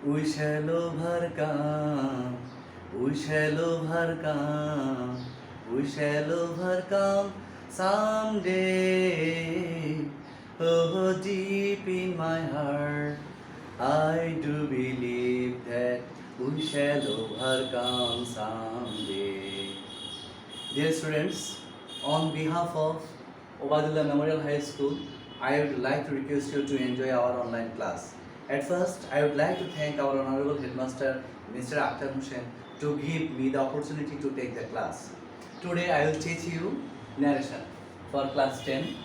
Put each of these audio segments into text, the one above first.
We shall overcome. We shall overcome. We shall overcome someday. Oh, deep in my heart, I do believe that we shall overcome someday. Dear students, on behalf of Obadullah Memorial High School, I would like to request you to enjoy our online class. At first, I would like to thank our Honorable Headmaster, Mr. Akhtar Hussain, to give me the opportunity to take the class. Today, I will teach you narration for class 10.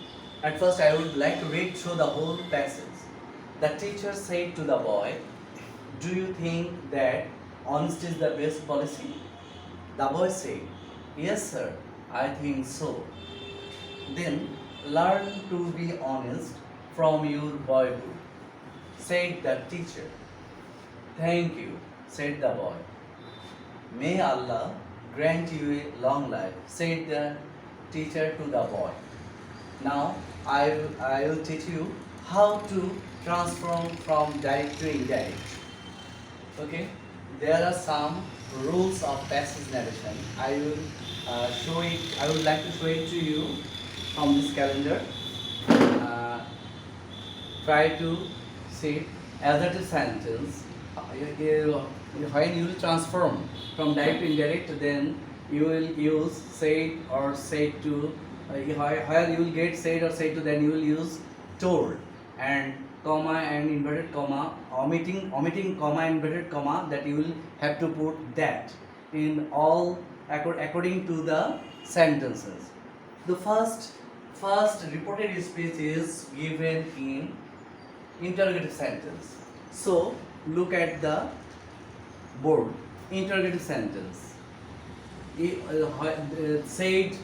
At first, I would like to read through the whole passage. The teacher said to the boy, "Do you think that honesty is the best policy?" The boy said, "Yes, sir, I think so." "Then learn to be honest from your boyhood," said the teacher. "Thank you," said the boy. "May Allah grant you a long life," said the teacher to the boy. Now I will teach you how to transform from direct to indirect. Okay, there are some rules of passive narration. I would like to show it to you from this calendar. uh, Try to see assertive sentence. When you will transform from direct to indirect, then you will use said or said to. Where you will get said or said to, then you will use told, and comma and inverted comma, omitting comma and inverted comma, that you will have to put that in all according to the sentences. The first reported speech is given in interrogative sentence. So look at the board. Interrogative sentence. Said,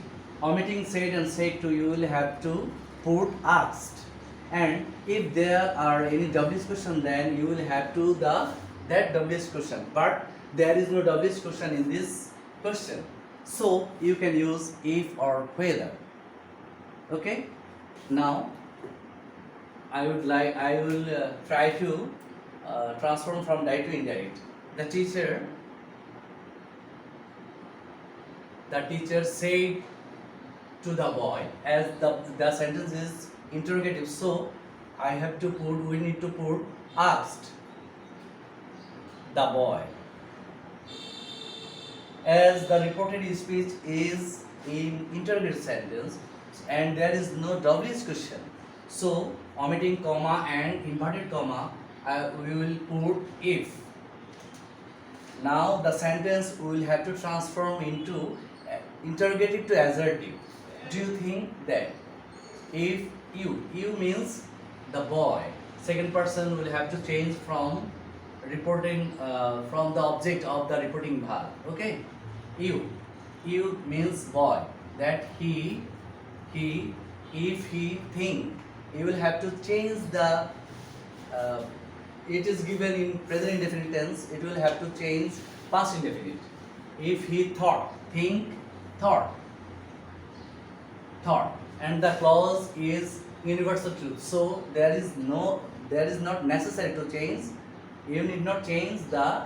omitting said and said to, you will have to put asked, and if there are any WH question, then you will have to that WH question, but there is no WH question in this question, so you can use if or whether. Okay, now I will try to transform from direct to indirect. The teacher said to the boy, as the sentence is interrogative, so we need to put asked the boy. As the reported speech is in interrogative sentence and there is no WH question, so omitting comma and inverted comma, we will put if. Now the sentence we will have to transform into interrogative to assertive. Do you think that? If you means the boy, second person will have to change from reporting from the object of the reporting verb. Okay, you means boy, that he if he think, you will have to change the it is given in present indefinite tense, it will have to change past indefinite. If he thought, think, thought, and the clause is universal truth, so there is not necessary to change. You need not change the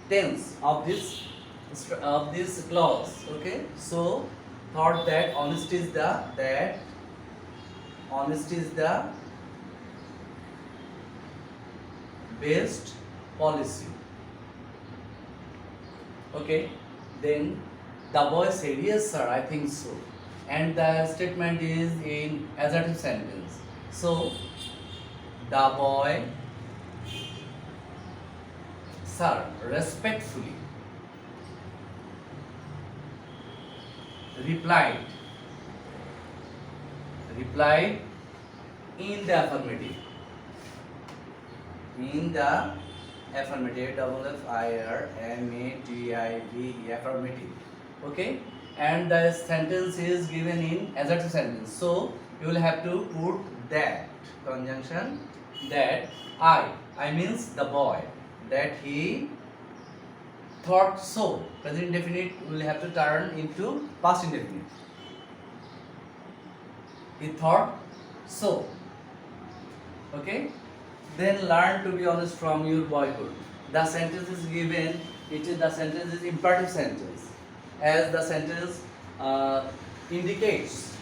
tense of this clause. Okay, so thought that honesty is the best policy. Okay, then the boy said, "Yes, sir, I think so," and the statement is in assertive sentence. So the boy, sir, respectfully replied in the affirmative. Affirmative, affirmative. Okay, and the sentence is given in assertive sentence, so you will have to put that conjunction, that I means the boy, that he thought so. Present indefinite will have to turn into past indefinite. He thought so. Okay, then learn to be honest from your boyhood. The sentence is given, the sentence is imperative sentence, as the sentence indicates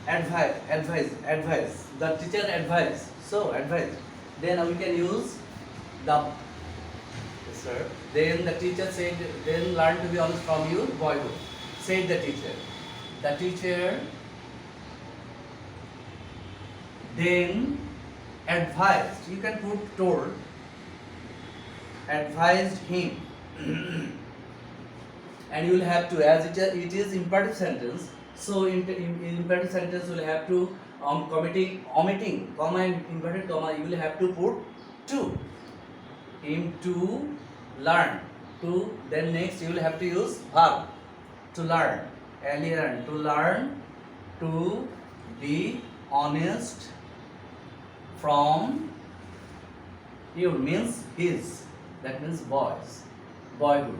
advice. The teacher advice. So advice. Then we can use the sir. Then the teacher said, then learn to be honest from your boyhood. Said the teacher. The teacher then advised. You can put told. Advised him. And you will have to, as it is imperative sentence, so in imperative sentence you will have to omitting comma and inverted comma, you will have to put to. Him to learn, to, then next you will have to use verb, to learn, to learn to be honest from you, means his, that means boyhood.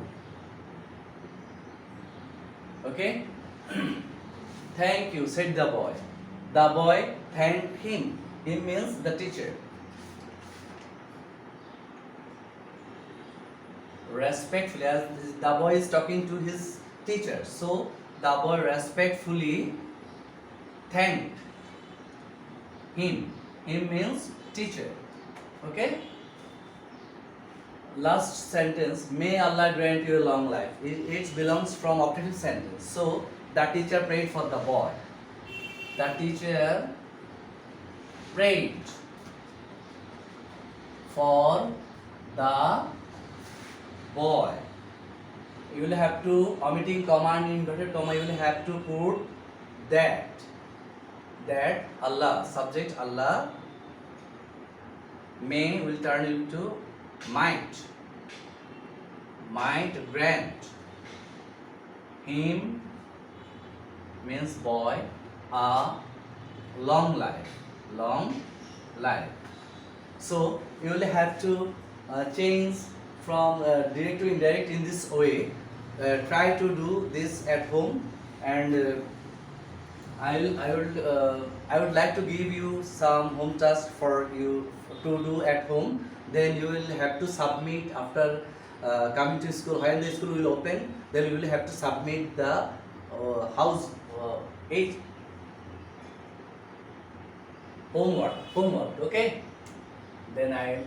Okay. Thank you, said the boy. The boy thanked him. Him means the teacher. Respectfully, as the boy is talking to his teacher, so the boy respectfully thanked him. Him means teacher. Okay. Last sentence, may Allah grant you a long life. It belongs from operative sentence. So the teacher prayed for the boy. The teacher prayed for the boy. You will have to, omitting comma and inverted comma, you will have to put that Allah, subject Allah, may will turn into might grant him, means boy, a long life. So you will have to change from direct to indirect in this way. Try to do this at home, and I would like to give you some home task for you to do at home. Then you will have to submit after coming to school. When the school will open, then you will have to submit the house 8 homework. Okay. Then I.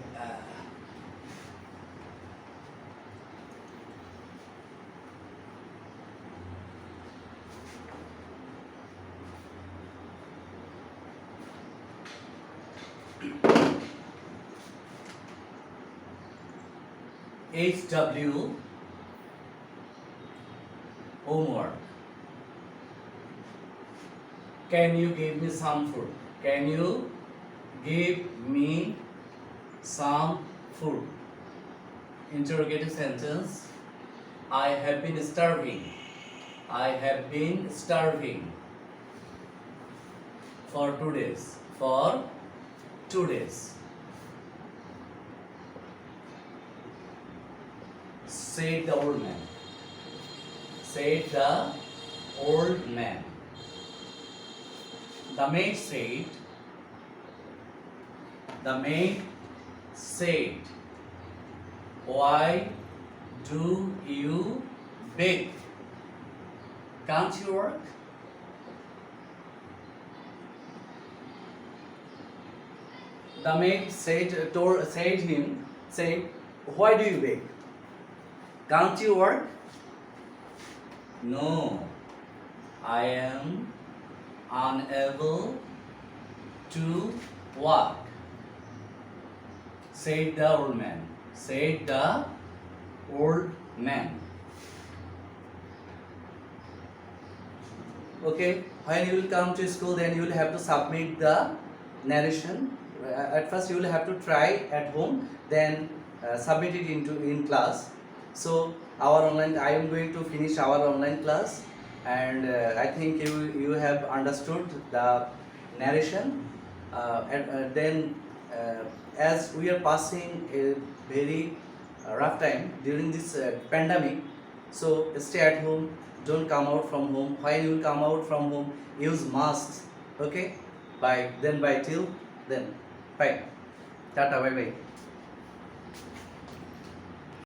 HW homework. Can you give me some food? Can you give me some food? Interrogative sentence. I have been starving. I have been starving for 2 days. For 2 days. Said the old man. Said the old man. The maid said. The maid said, why do you beg? Can't you work? The maid said him, why do you beg? Can't you work? No, I am unable to work, said the old man. Said the old man. Okay, when you will come to school, then you will have to submit the narration. At first you will have to try at home, then submit it in class. So I am going to finish our online class, and I think you have understood the narration. Then as we are passing a very rough time during this pandemic, so stay at home, don't come out from home. When you come out from home, use masks. Okay, bye till then. Bye. Tata, bye bye.